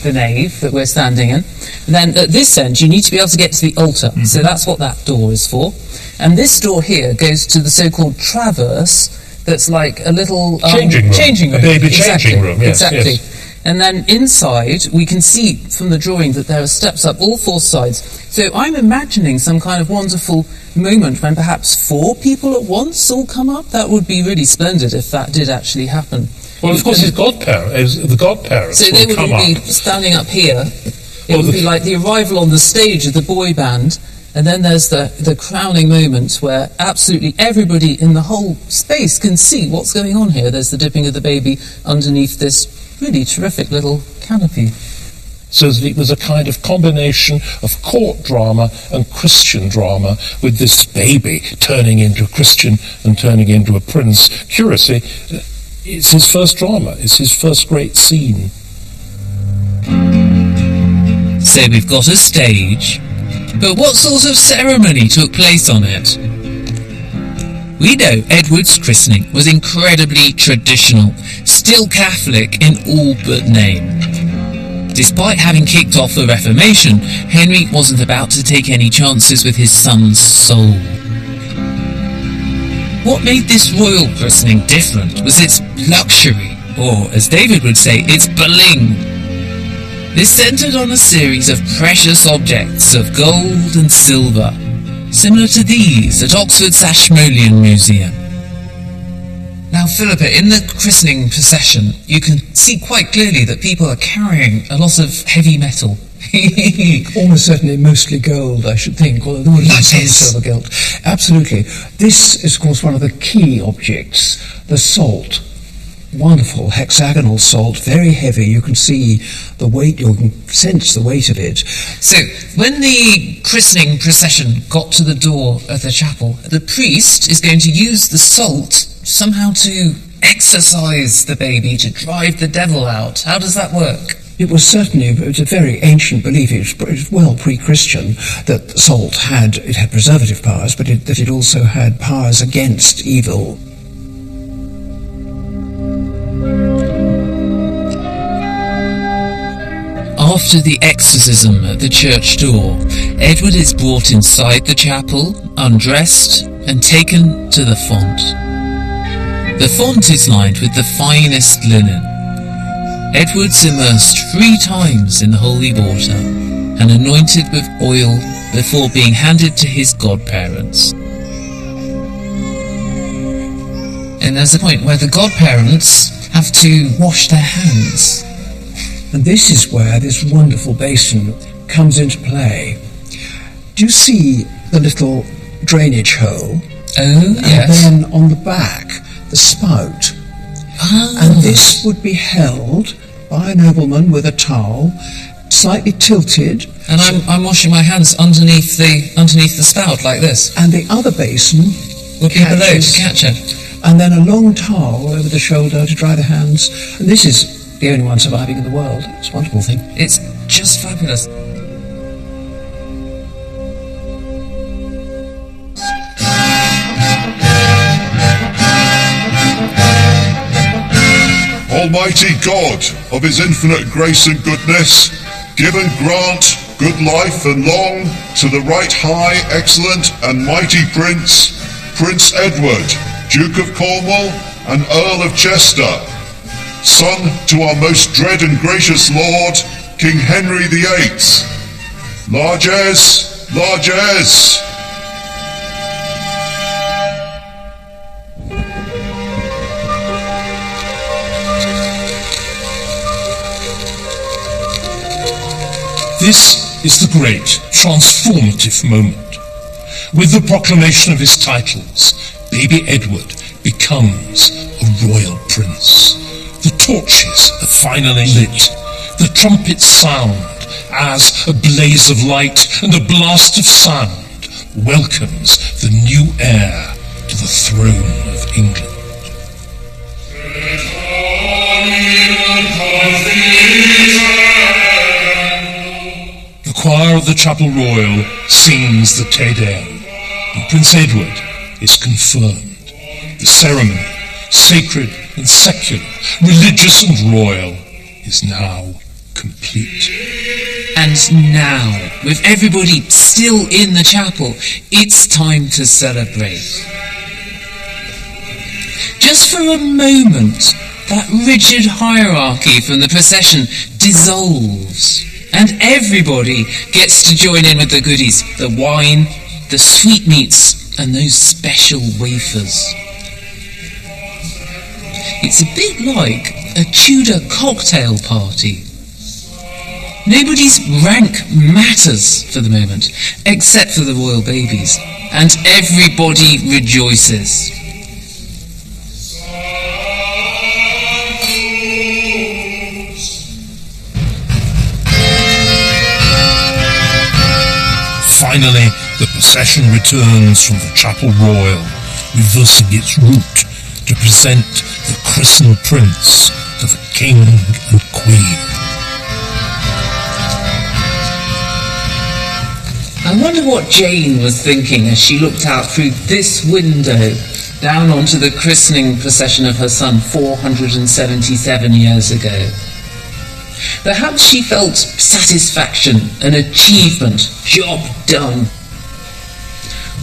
nave that we're standing in. And then at this end you need to be able to get to the altar. So that's what that door is for. And this door here goes to the so-called traverse that's like a little changing room. A baby changing room, yes. Exactly. And then inside we can see from the drawing that there are steps up all four sides. So I'm imagining some kind of wonderful moment when perhaps 4 people at once all come up. That would be really splendid if that did actually happen. Well, of course, the godparents so they would all be standing up here. It would be like the arrival on the stage of the boy band, and then there's the crowning moment where absolutely everybody in the whole space can see what's going on here. There's the dipping of the baby underneath this really terrific little canopy. So that it was a kind of combination of court drama and Christian drama, with this baby turning into a Christian and turning into a prince. Curiously, it's his first drama, it's his first great scene. So we've got a stage, but what sort of ceremony took place on it? We know Edward's christening was incredibly traditional, still Catholic in all but name. Despite having kicked off the Reformation, Henry wasn't about to take any chances with his son's soul. What made this royal christening different was its luxury, or as David would say, its bling. This centred on a series of precious objects of gold and silver, similar to these at Oxford's Ashmolean Museum. Now, Philippa, in the christening procession, you can see quite clearly that people are carrying a lot of heavy metal. Almost certainly mostly gold, I should think, although there would be some silver gilt. Absolutely. This is, of course, one of the key objects, the salt. Wonderful hexagonal salt, very heavy. You can see the weight, you can sense the weight of it. So, when the christening procession got to the door of the chapel, the priest is going to use the salt somehow to exorcise the baby, to drive the devil out. How does that work? It was a very ancient belief, it was well pre-Christian, that salt had preservative powers, but that it also had powers against evil. After the exorcism at the church door, Edward is brought inside the chapel, undressed, and taken to the font. The font is lined with the finest linen. Edward's immersed 3 times in the holy water and anointed with oil before being handed to his godparents. And there's a point where the godparents have to wash their hands. And this is where this wonderful basin comes into play. Do you see the little drainage hole? Oh, yes. And then on the back, the spout. And this would be held by a nobleman with a towel, slightly tilted. And I'm washing my hands underneath the spout like this. And the other basin would be below to catch it. And then a long towel over the shoulder to dry the hands. And this is the only one surviving in the world. It's a wonderful thing. It's just fabulous. Almighty God, of his infinite grace and goodness, give and grant good life and long to the right high, excellent and mighty Prince, Prince Edward, Duke of Cornwall and Earl of Chester, son to our most dread and gracious Lord, King Henry VIII. Largesse, largesse. This is the great transformative moment. With the proclamation of his titles, baby Edward becomes a royal prince. The torches are finally lit. The trumpets sound as a blaze of light and a blast of sound welcomes the new heir to the throne of England. The choir of the Chapel Royal sings the Te Deum, and Prince Edward is confirmed. The ceremony, sacred and secular, religious and royal, is now complete. And now, with everybody still in the chapel, it's time to celebrate. Just for a moment, that rigid hierarchy from the procession dissolves, and everybody gets to join in with the goodies, the wine, the sweetmeats, and those special wafers. It's a bit like a Tudor cocktail party. Nobody's rank matters for the moment, except for the royal babies, and everybody rejoices. Finally, the procession returns from the Chapel Royal, reversing its route to present the christened prince to the king and queen. I wonder what Jane was thinking as she looked out through this window down onto the christening procession of her son 477 years ago. Perhaps she felt satisfaction, an achievement, job done.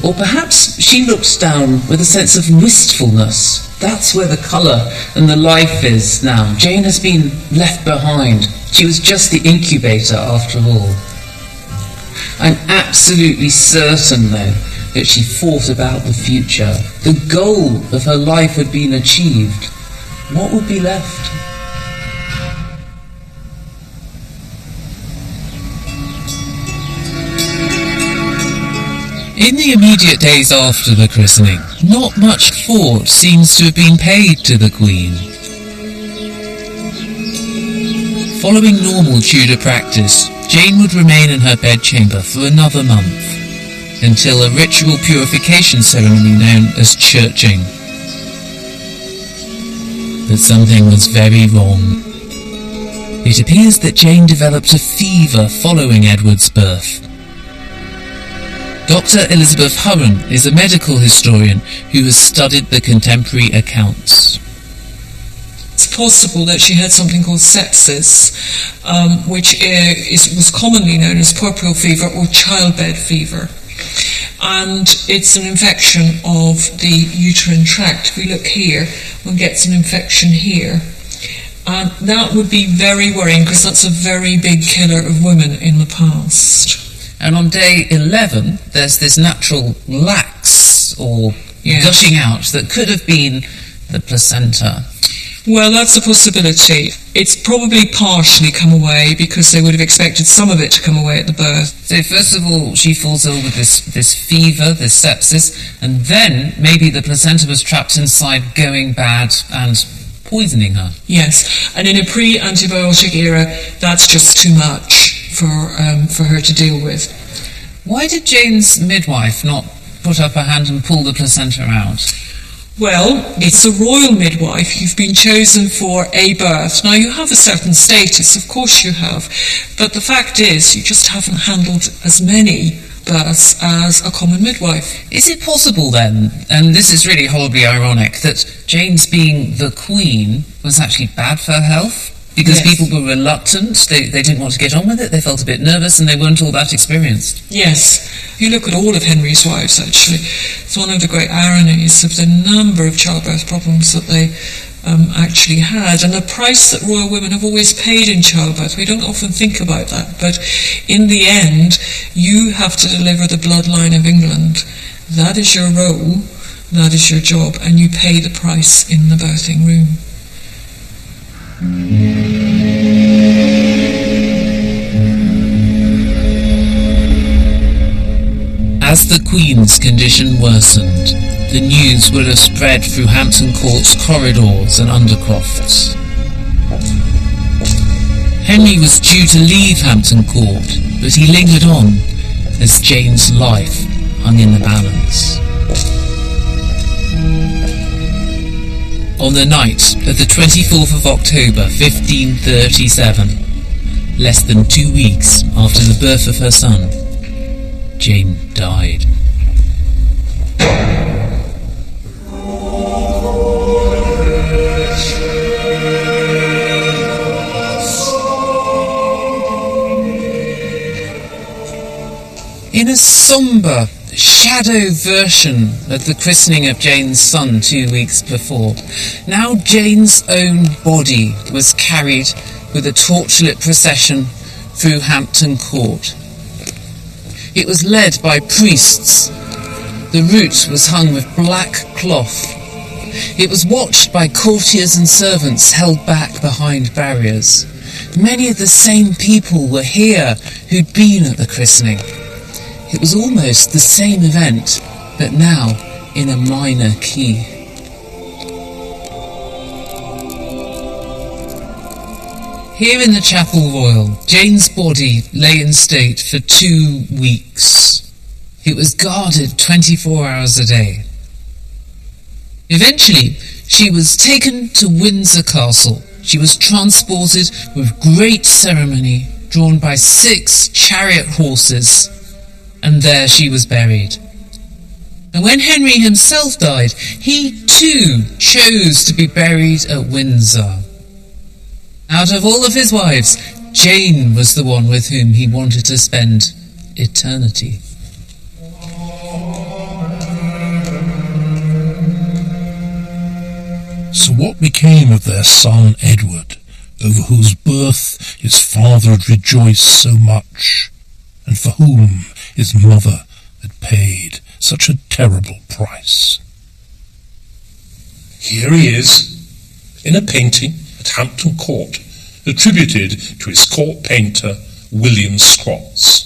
Or perhaps she looked down with a sense of wistfulness. That's where the colour and the life is now. Jane has been left behind. She was just the incubator after all. I'm absolutely certain, though, that she thought about the future. The goal of her life had been achieved. What would be left? In the immediate days after the christening, not much thought seems to have been paid to the Queen. Following normal Tudor practice, Jane would remain in her bedchamber for another month, until a ritual purification ceremony known as churching. But something was very wrong. It appears that Jane developed a fever following Edward's birth. Dr. Elizabeth Hurren is a medical historian who has studied the contemporary accounts. It's possible that she had something called sepsis, which was commonly known as puerperal fever or childbed fever. And it's an infection of the uterine tract. If we look here, one gets an infection here. And that would be very worrying because that's a very big killer of women in the past. And on day 11, there's this natural lax or gushing out that could have been the placenta. Well, that's a possibility. It's probably partially come away because they would have expected some of it to come away at the birth. So first of all, she falls ill with this fever, this sepsis, and then maybe the placenta was trapped inside, going bad and poisoning her. Yes, and in a pre-antibiotic era, that's just too much for her to deal with. Why did Jane's midwife not put up her hand and pull the placenta out? Well, it's a royal midwife. You've been chosen for a birth. Now, you have a certain status, of course you have, but the fact is you just haven't handled as many births as a common midwife. Is it possible then, and this is really horribly ironic, that Jane's being the Queen was actually bad for her health? Because Yes. people were reluctant, they didn't want to get on with it, they felt a bit nervous, and they weren't all that experienced. Yes, if you look at all of Henry's wives, actually, it's one of the great ironies of the number of childbirth problems that they actually had, and the price that royal women have always paid in childbirth. We don't often think about that, but in the end, you have to deliver the bloodline of England. That is your role, that is your job, and you pay the price in the birthing room. As the Queen's condition worsened, the news would have spread through Hampton Court's corridors and undercrofts. Henry was due to leave Hampton Court, but he lingered on as Jane's life hung in the balance. On the night of the 24th of October 1537, less than 2 weeks after the birth of her son, Jane died. In a sombre, shadow version of the christening of Jane's son 2 weeks before, now Jane's own body was carried with a torchlit procession through Hampton Court. It was led by priests. The route was hung with black cloth. It was watched by courtiers and servants held back behind barriers. Many of the same people were here who'd been at the christening. It was almost the same event, but now in a minor key. Here in the Chapel Royal, Jane's body lay in state for 2 weeks. It was guarded 24 hours a day. Eventually, she was taken to Windsor Castle. She was transported with great ceremony, drawn by 6 chariot horses, and there she was buried. And when Henry himself died, he too chose to be buried at Windsor. Out of all of his wives, Jane was the one with whom he wanted to spend eternity. So what became of their son Edward, over whose birth his father had rejoiced so much, and for whom his mother had paid such a terrible price? Here he is, in a painting at Hampton Court, attributed to his court painter William Scrotts.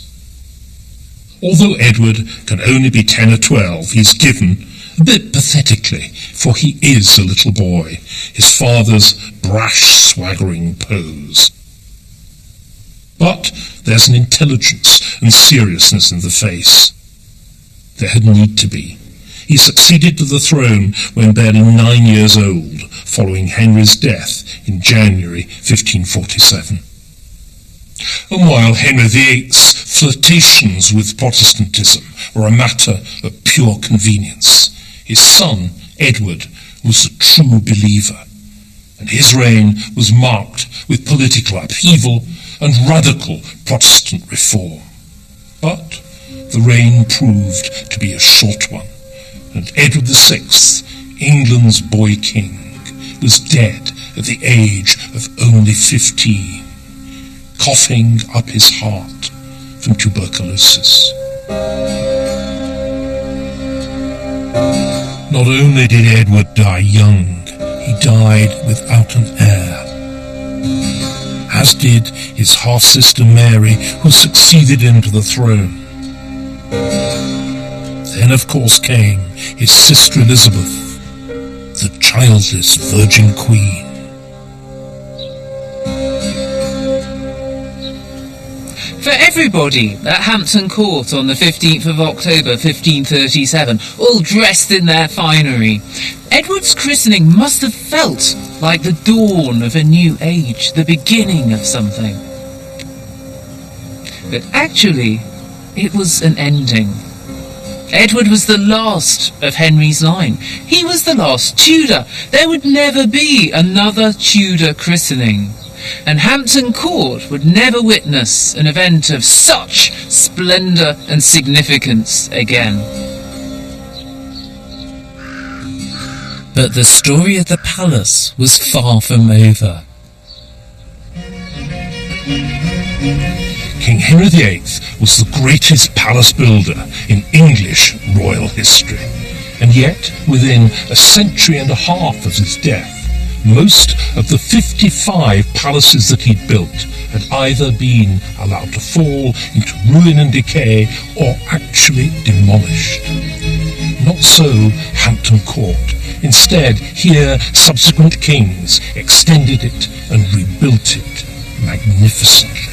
Although Edward can only be 10 or 12, he's given, a bit pathetically, for he is a little boy, his father's brash, swaggering pose. But there's an intelligence and seriousness in the face. There had need to be. He succeeded to the throne when barely 9 years old, following Henry's death in January 1547. And while Henry VIII's flirtations with Protestantism were a matter of pure convenience, his son, Edward, was a true believer, and his reign was marked with political upheaval and radical Protestant reform. But the reign proved to be a short one, and Edward VI, England's boy king, was dead at the age of only 15, coughing up his heart from tuberculosis. Not only did Edward die young, he died without an heir, as did his half-sister Mary, who succeeded him to the throne. Then, of course, came his sister Elizabeth, the childless Virgin Queen. For everybody at Hampton Court on the 15th of October 1537, all dressed in their finery, Edward's christening must have felt like the dawn of a new age, the beginning of something. But actually, it was an ending. Edward was the last of Henry's line. He was the last Tudor. There would never be another Tudor christening. And Hampton Court would never witness an event of such splendour and significance again. But the story of the palace was far from over. King Henry VIII was the greatest palace builder in English royal history, and yet within a century and a half of his death, most of the 55 palaces that he'd built had either been allowed to fall into ruin and decay or actually demolished. Not so Hampton Court. Instead, here subsequent kings extended it and rebuilt it magnificently.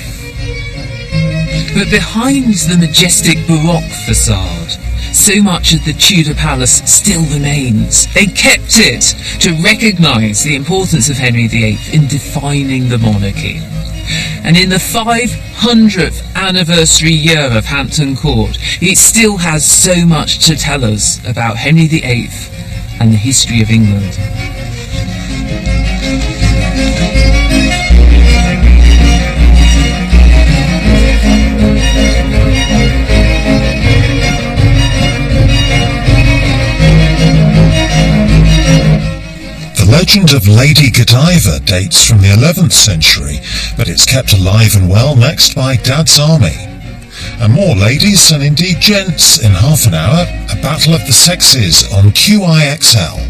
But behind the majestic Baroque facade, so much of the Tudor palace still remains. They kept it to recognise the importance of Henry VIII in defining the monarchy. And in the 500th anniversary year of Hampton Court, it still has so much to tell us about Henry VIII and the history of England. The legend of Lady Godiva dates from the 11th century, but it's kept alive and well next by Dad's Army. And more ladies and indeed gents in half an hour, a battle of the sexes on QIXL.